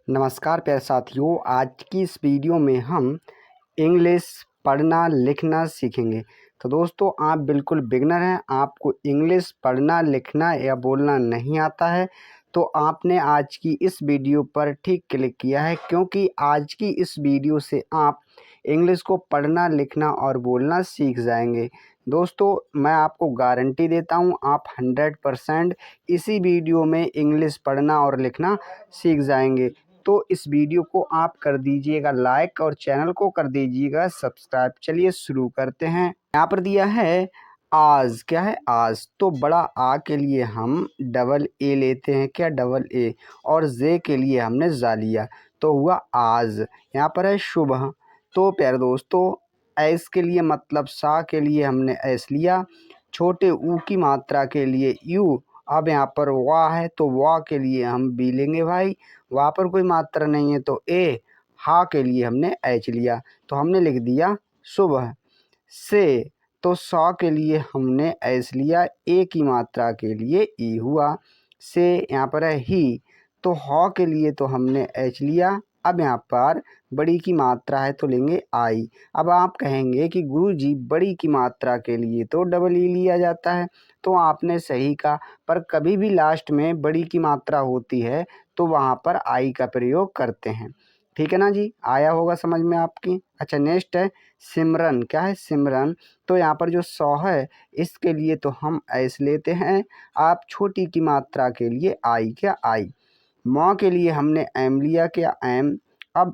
नमस्कार प्यारे साथियों, आज की इस वीडियो में हम इंग्लिश पढ़ना लिखना सीखेंगे। तो दोस्तों, आप बिल्कुल बिगनर हैं, आपको इंग्लिश पढ़ना लिखना या बोलना नहीं आता है तो आपने आज की इस वीडियो पर ठीक क्लिक किया है, क्योंकि आज की इस वीडियो से आप इंग्लिश को पढ़ना लिखना और बोलना सीख जाएंगे। दोस्तों, मैं आपको गारंटी देता हूं, आप 100% इसी वीडियो में इंग्लिश पढ़ना और लिखना सीख जाएंगे। तो इस वीडियो को आप कर दीजिएगा लाइक और चैनल को कर दीजिएगा सब्सक्राइब। चलिए शुरू करते हैं। यहाँ पर दिया है आज। क्या है आज? तो बड़ा आ के लिए हम डबल ए लेते हैं। क्या? Double A. और जे के लिए हमने जा लिया तो हुआ आज। यहाँ पर है शुभ। तो प्यारे दोस्तों, ऐस के लिए मतलब सा के लिए हमने ऐस लिया। छोटे ऊ की मात्रा के लिए यू। अब यहाँ पर वाह है तो वाह के लिए हम बी लेंगे भाई। वहाँ पर कोई मात्रा नहीं है तो ए। हा के लिए हमने एच लिया तो हमने लिख दिया सुबह। से तो सौ के लिए हमने एस लिया। ए की मात्रा के लिए ई हुआ। से यहाँ पर है ही। तो हौ के लिए तो हमने एच लिया। अब यहाँ पर बड़ी की मात्रा है तो लेंगे आई। अब आप कहेंगे कि गुरुजी बड़ी की मात्रा के लिए तो डबल ई लिया जाता है, तो आपने सही कहा, पर कभी भी लास्ट में बड़ी की मात्रा होती है तो वहाँ पर आई का प्रयोग करते हैं। ठीक है ना जी? आया होगा समझ में आपकी। अच्छा, नेक्स्ट है सिमरन। क्या है? सिमरन। तो यहाँ पर जो सौ है इसके लिए तो हम ऐस लेते हैं। आप छोटी की मात्रा के लिए आई। क्या? आई। मौ के लिए हमने एम लिया। क्या? एम। अब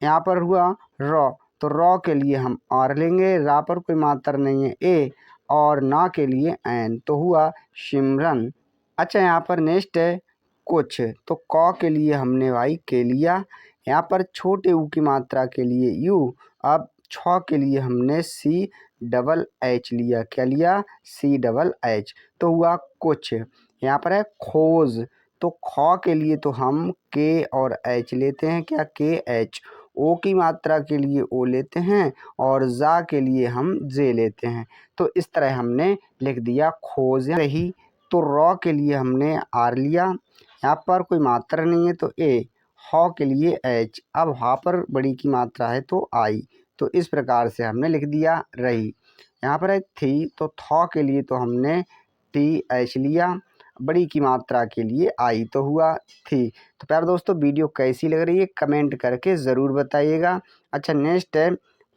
यहाँ पर हुआ रॉ, तो रॉ के लिए हम आर लेंगे। रा पर कोई मात्रा नहीं है ए। और ना के लिए एन, तो हुआ सिमरन। अच्छा, यहाँ पर नेक्स्ट है कुछ। तो कौ के लिए हमने भाई के लिया। यहाँ पर छोटे ऊ की मात्रा के लिए यू। अब छ के लिए हमने सी डबल एच लिया। क्या लिया? सी डबल एच, तो हुआ कुछ। यहाँ पर है खोज। तो खौ के लिए तो हम के और एच लेते हैं। क्या? के एच। ओ की मात्रा के लिए ओ लेते हैं और जा के लिए हम जे लेते हैं। तो इस तरह हमने लिख दिया खोज रही। तो रॉ के लिए हमने आर लिया। यहाँ पर कोई मात्रा नहीं है तो ए। हौ के लिए एच। अब हा पर बड़ी की मात्रा है तो आई। तो इस प्रकार से हमने लिख दिया रही। यहाँ पर है थी। तो थौ के लिए तो हमने टी एच लिया। बड़ी की मात्रा के लिए आई, तो हुआ थी। तो प्यारे दोस्तों, वीडियो कैसी लग रही है कमेंट करके ज़रूर बताइएगा। अच्छा, नेक्स्ट है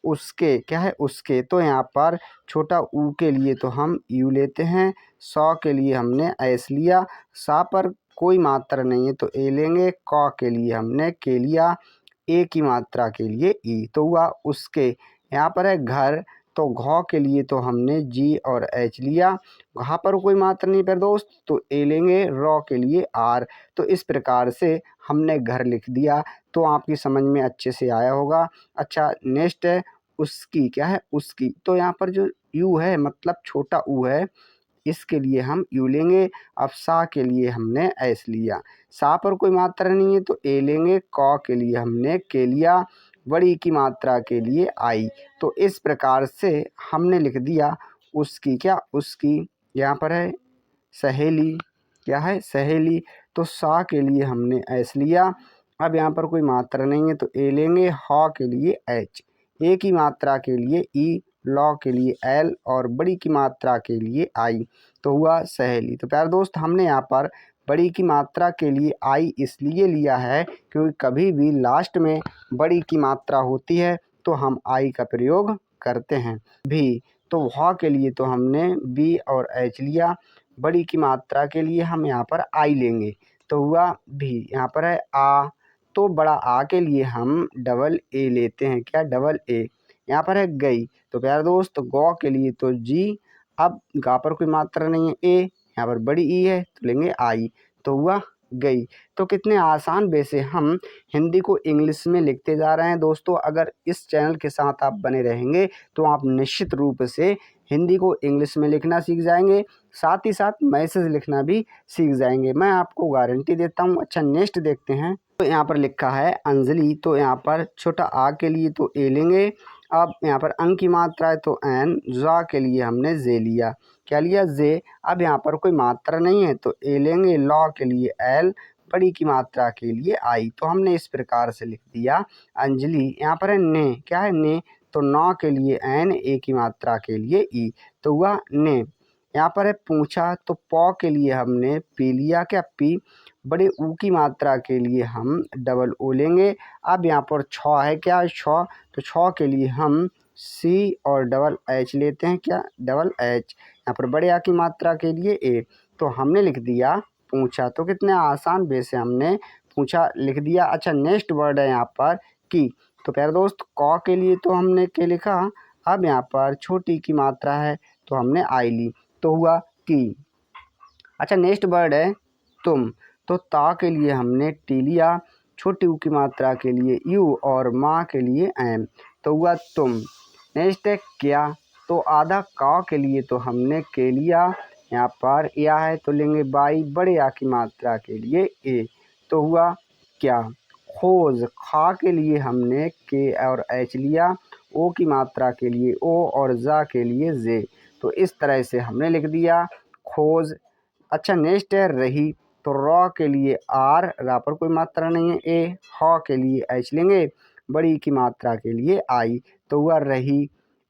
उसके। क्या है? उसके। तो यहाँ पर छोटा ऊ के लिए तो हम यू लेते हैं। सौ के लिए हमने एस लिया। सा पर कोई मात्रा नहीं है तो ए लेंगे। कौ के लिए हमने के लिया। ए की मात्रा के लिए ई, तो हुआ उसके। यहाँ पर है घर। तो घौ के लिए तो हमने जी और एच लिया। घा पर कोई मात्रा नहीं पर दोस्त तो ए लेंगे। रॉ के लिए आर। तो इस प्रकार से हमने घर लिख दिया। तो आपकी समझ में अच्छे से आया होगा। अच्छा, नेक्स्ट है उसकी। क्या है? उसकी। तो यहाँ पर जो यू है मतलब छोटा ऊ है, इसके लिए हम यू लेंगे। अब सा के लिए हमने एस लिया। सा पर कोई मात्रा नहीं है तो ए लेंगे। कौ के लिए हमने के लिया। बड़ी की मात्रा के लिए आई। तो इस प्रकार से हमने लिख दिया उसकी। क्या? उसकी। यहाँ पर है सहेली। क्या है? सहेली। तो सा के लिए हमने एस लिया। अब यहाँ पर कोई मात्रा नहीं है तो ए लेंगे। हौ के लिए एच। ए की मात्रा के लिए ई। लॉ के लिए एल और बड़ी की मात्रा के लिए आई, तो हुआ सहेली। तो प्यारे दोस्त, हमने यहाँ पर बड़ी की मात्रा के लिए आई इसलिए लिया है क्योंकि कभी भी लास्ट में बड़ी की मात्रा होती है तो हम आई का प्रयोग करते हैं। भी। तो वहाँ के लिए तो हमने बी और एच लिया। बड़ी की मात्रा के लिए हम यहाँ पर आई लेंगे, तो हुआ भी। यहाँ पर है आ। तो बड़ा आ के लिए हम डबल ए लेते हैं। क्या? Double A. यहाँ पर है गई। तो प्यारे दोस्त, गौ के लिए तो जी। अब गा पर कोई मात्रा नहीं है ए। यहाँ पर बड़ी ई है तो लेंगे आई, तो हुआ गई। तो कितने आसान वे से हम हिंदी को इंग्लिश में लिखते जा रहे हैं। दोस्तों, अगर इस चैनल के साथ आप बने रहेंगे तो आप निश्चित रूप से हिंदी को इंग्लिश में लिखना सीख जाएंगे, साथ ही साथ मैसेज लिखना भी सीख जाएंगे, मैं आपको गारंटी देता हूँ। अच्छा, नेक्स्ट देखते हैं। तो यहाँ पर लिखा है अंजलि। तो यहाँ पर छोटा आ के लिए तो ए लेंगे। अब यहाँ पर अंक की मात्रा है तो एन। जा के लिए हमने जे लिया। क्या लिया? जे। अब यहाँ पर कोई मात्रा नहीं है तो ए लेंगे। लॉ के लिए एल। बड़ी की मात्रा के लिए आई। तो हमने इस प्रकार से लिख दिया अंजलि। यहाँ पर है ने, क्या है ने, तो नौ के लिए एन, ए की मात्रा के लिए ई, तो हुआ ने। यहाँ पर है पूछा, तो पौ के लिए हमने पी लिया, क्या पी, बड़े ऊ की मात्रा के लिए हम डबल ओ लेंगे। अब यहाँ पर छ है, क्या है छ, तो छ के लिए हम सी और डबल एच लेते हैं, क्या डबल एच। यहाँ पर बड़े आ की मात्रा के लिए ए, तो हमने लिख दिया पूछा। तो कितने आसान वे से हमने पूछा लिख दिया। अच्छा नेक्स्ट वर्ड है यहाँ पर की। तो प्यारे दोस्त क के लिए तो हमने के लिखा, अब यहाँ पर छोटी की मात्रा है तो हमने आई ली, तो हुआ की। अच्छा नेक्स्ट वर्ड है तुम, तो ता के लिए हमने टी लिया, छोटी ऊ की मात्रा के लिए यू और माँ के लिए एम, तो हुआ तुम। नेक्स्ट है क्या, तो आधा का के लिए तो हमने के लिया, यहाँ पर या है तो लेंगे बाई, बड़े आ की मात्रा के लिए ए, तो हुआ क्या। खोज, खा के लिए हमने के और एच लिया, ओ की मात्रा के लिए ओ और जा के लिए जे, तो इस तरह से हमने लिख दिया खोज। अच्छा नेक्स्ट है रही, तो रॉ के लिए आर, रा पर कोई मात्रा नहीं है ए, ह के लिए एच लेंगे, बड़ी की मात्रा के लिए आई, तो हुआ रही।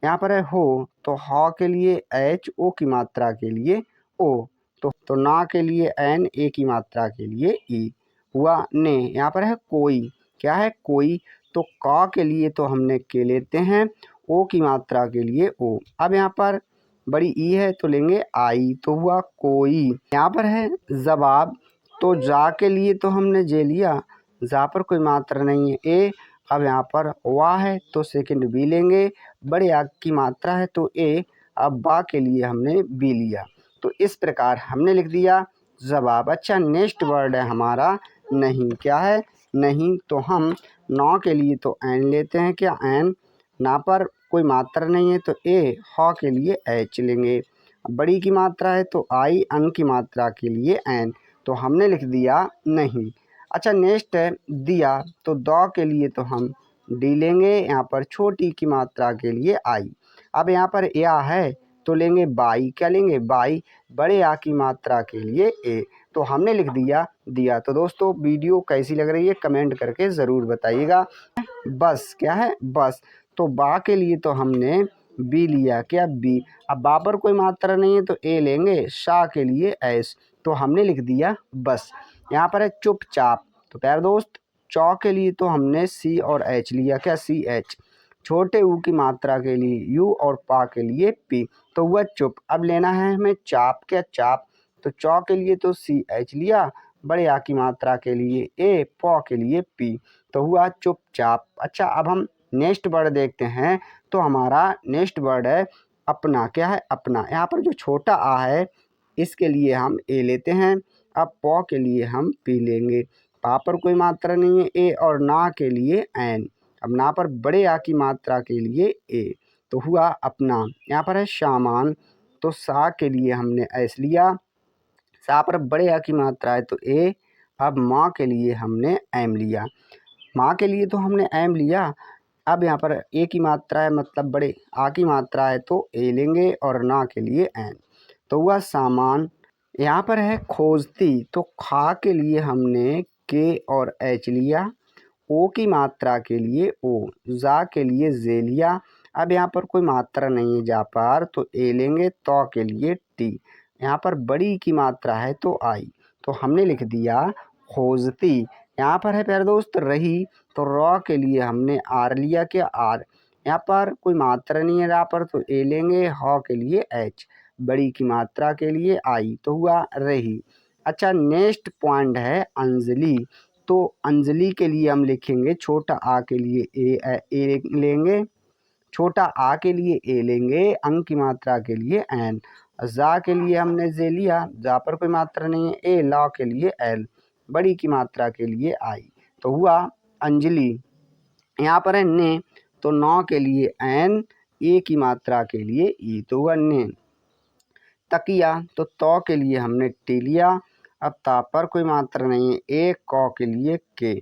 यहाँ पर है हो, तो ह के लिए एच, ओ की मात्रा के लिए ओ, तो ना के लिए एन, ए की मात्रा के लिए ई, हुआ ने। यहाँ पर है कोई, क्या है कोई, तो का के लिए तो हमने के लेते हैं, ओ की मात्रा के लिए ओ। अब यहाँ पर बड़ी ई है तो लेंगे आई, तो हुआ कोई। यहाँ पर है जवाब, तो जा के लिए तो हमने जे लिया, जा पर कोई मात्रा नहीं है ए। अब यहाँ पर वाह है तो सेकंड बी लेंगे, बड़े आ की मात्रा है तो ए, अब बा के लिए हमने बी लिया, तो इस प्रकार हमने लिख दिया जवाब। अच्छा नेक्स्ट वर्ड है हमारा नहीं, क्या है नहीं, तो हम नौ के लिए तो एन लेते हैं, क्या एन, ना पर कोई मात्रा नहीं है तो ए, ह के लिए एच लेंगे, बड़ी की मात्रा है तो आई, अन की मात्रा के लिए एन, तो हमने लिख दिया नहीं। अच्छा नेक्स्ट है दिया, तो दौ के लिए तो हम डी लेंगे, यहाँ पर छोटी की मात्रा के लिए आई। अब यहाँ पर या है तो लेंगे बाई, क्या लेंगे बाई, बड़े आ की मात्रा के लिए ए, तो हमने लिख दिया दिया। तो दोस्तों वीडियो कैसी लग रही है कमेंट करके ज़रूर बताइएगा। बस, क्या है बस, तो बा के लिए तो हमने बी लिया, क्या बी, अब बा पर कोई मात्रा नहीं है तो ए लेंगे, शा के लिए एस, तो हमने लिख दिया बस। यहाँ पर है चुपचाप, तो प्यारे दोस्त चौ के लिए तो हमने सी और एच लिया, क्या सी एच, छोटे ऊ की मात्रा के लिए यू और पा के लिए पी, तो हुआ चुप। अब लेना है हमें चाप, क्या चाप, तो चौ के लिए तो सी एच लिया, बड़े आ की मात्रा के लिए ए, पौ के लिए पी, तो हुआ चुपचाप। अच्छा अब हम नेक्स्ट वर्ड देखते हैं, तो हमारा नेक्स्ट वर्ड है अपना, क्या है अपना। यहाँ पर जो छोटा आ है इसके लिए हम ए लेते हैं, अब पौ के लिए हम पी लेंगे, पा पर कोई मात्रा नहीं है ए, और ना के लिए एन, अब ना पर बड़े आ की मात्रा के लिए ए, तो हुआ अपना। यहाँ पर है सामान, तो सा के लिए हमने एस लिया, सा पर बड़े आ की मात्रा है तो ए, अब माँ के लिए हमने एम लिया, माँ के लिए तो हमने एम लिया, अब यहाँ पर ए की मात्रा है मतलब बड़े आ की मात्रा है तो ए लेंगे, और ना के लिए एन, तो हुआ सामान। यहाँ पर है खोजती, तो खा के लिए हमने के और एच लिया, ओ की मात्रा के लिए ओ, जा के लिए जे लिया, अब यहाँ पर कोई मात्रा नहीं है जा पर तो ए लेंगे, तो के लिए टी, यहाँ पर बड़ी की मात्रा है तो आई, तो हमने लिख दिया खोजती। यहाँ पर है प्यारे दोस्त रही, तो रॉ के लिए हमने आर लिया, क्या आर, यहाँ पर कोई मात्रा नहीं है रा पर तो ए लेंगे, ह के लिए एच, बड़ी की मात्रा के लिए आई, तो हुआ रही। अच्छा नेक्स्ट पॉइंट है अंजलि, तो अंजलि के लिए हम लिखेंगे छोटा आ के लिए ए लेंगे, छोटा आ के लिए ए लेंगे, अंक की मात्रा के लिए एन, जा के लिए हमने जे लिया, जा पर कोई मात्रा नहीं है ए, ला के लिए एल, बड़ी की मात्रा के लिए आई, तो हुआ अंजलि। यहाँ पर है ने, तो नौ के लिए एन, ए की मात्रा के लिए ई, तो हुआ ने। तकिया, तो तौ के लिए हमने टी लिया, अब ता पर कोई मात्रा नहीं है ए, कौ के लिए के,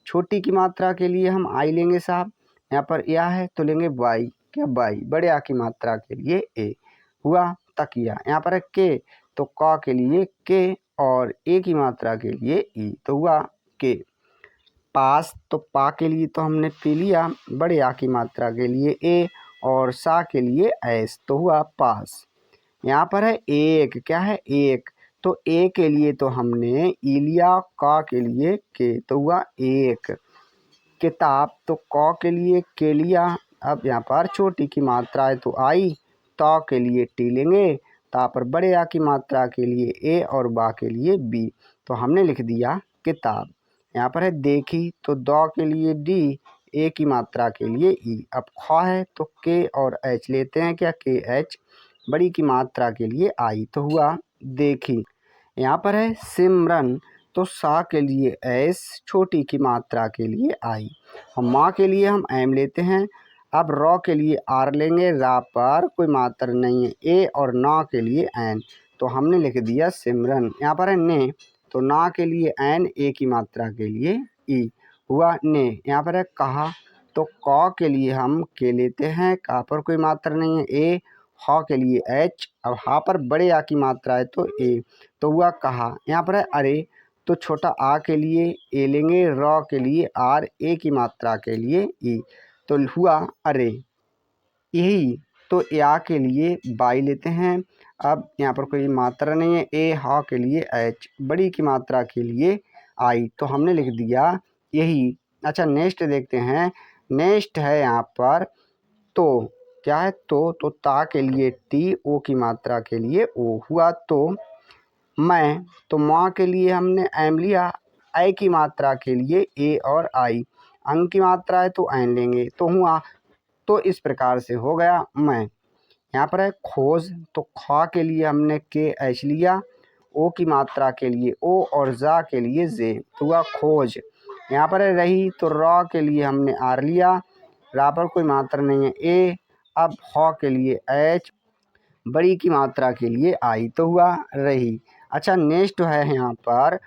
छोटी की मात्रा के लिए हम आई लेंगे साहब, यहाँ पर या है तो लेंगे बाई, क्या बाई, बड़े आ की मात्रा के लिए ए, हुआ तकिया। यहाँ पर है के, तो कौ के लिए के और ए की मात्रा के लिए ई, तो हुआ के। पास, तो पा के लिए तो हमने पी लिया, बड़े आ की मात्रा के लिए ए और सा के लिए एस, तो हुआ पास। यहाँ पर है एक, क्या है एक, तो ए के लिए तो हमने ई लिया, का के लिए के, तो हुआ एक। किताब, तो क के लिए के लिया, अब यहाँ पर छोटी की मात्रा है तो आई, तो के लिए टी लेंगे, ता पर बड़े आ की मात्रा के लिए ए और बा के लिए बी, तो हमने लिख दिया किताब। यहाँ पर है देखी, तो दो के लिए डी, ए की मात्रा के लिए ई। अब ख है तो के और एच लेते हैं, क्या के एच, बड़ी की मात्रा के लिए आई, तो हुआ देखी। यहाँ पर है सिमरन, तो सा के लिए एस, छोटी की मात्रा के लिए आई, और माँ के लिए हम एम लेते हैं। अब रॉ के लिए आर लेंगे, रा पर कोई मात्रा नहीं है, ए और ना के लिए एन, तो हमने लिख दिया सिमरन। यहाँ पर है ने, तो ना के लिए एन, ए की मात्रा के लिए ई, हुआ ने। यहाँ पर है कहा, तो क के लिए हम के लेते हैं, का पर कोई मात्रा नहीं है, ए, ह के लिए एच, अब हा पर बड़े आ की मात्रा है तो ए, तो हुआ कहा। यहाँ पर है अरे, तो छोटा आ के लिए ए लेंगे, रॉ के लिए आर, ए की मात्रा के लिए ई, तो हुआ अरे। यही, तो या के लिए बाई लेते हैं, अब यहाँ पर कोई मात्रा नहीं है, ए, हा के लिए एच, बड़ी की मात्रा के लिए आई, तो हमने लिख दिया यही। अच्छा नेक्स्ट देखते हैं, नेक्स्ट है यहाँ पर तो, क्या है तो ता के लिए टी, ओ की मात्रा के लिए ओ, हुआ तो। मैं, तो माँ के लिए हमने एम लिया, आई की मात्रा के लिए ए और आई, अंग की मात्रा है तो एन लेंगे, तो हुआ। तो इस प्रकार से हो गया मैं। यहाँ पर है खोज, तो खा के लिए हमने के एच लिया, ओ की मात्रा के लिए ओ और जा के लिए जे, तो हुआ खोज। यहाँ पर है रही, तो रॉ के लिए हमने आर लिया, रा पर कोई मात्रा नहीं है, ए, अब ह के लिए एच, बड़ी की मात्रा के लिए आई, तो हुआ रही। अच्छा नेक्स्ट है यहाँ पर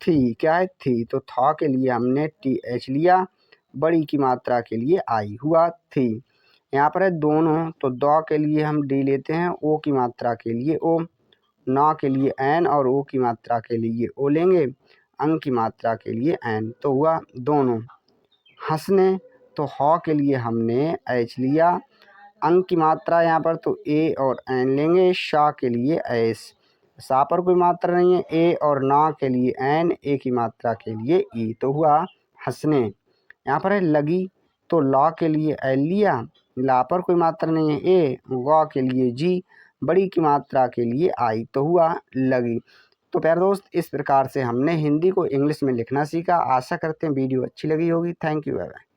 थी, क्या है थी, तो था के लिए हमने टी एच लिया, बड़ी की मात्रा के लिए आई, हुआ थी। यहाँ पर है दोनों, तो दो के लिए हम डी लेते हैं, ओ की मात्रा के लिए ओ, ना के लिए एन और ओ की मात्रा के लिए ओ लेंगे, अंग की मात्रा के लिए एन, तो हुआ दोनों। हंसने, तो ह के लिए हमने एच लिया, अंग की मात्रा यहाँ पर तो ए और एन लेंगे, शा के लिए एस, सा पर कोई मात्रा नहीं है, ए और ना के लिए एन, ए की मात्रा के लिए ई, तो हुआ हंसने। यहाँ पर है लगी, तो ला के लिए एल लिया, ला पर कोई मात्रा नहीं है, ए, गा के लिए जी, बड़ी की मात्रा के लिए आई, तो हुआ लगी। तो प्यारे दोस्त, इस प्रकार से हमने हिंदी को इंग्लिश में लिखना सीखा। आशा करते हैं वीडियो अच्छी लगी होगी। Thank you. Bye bye.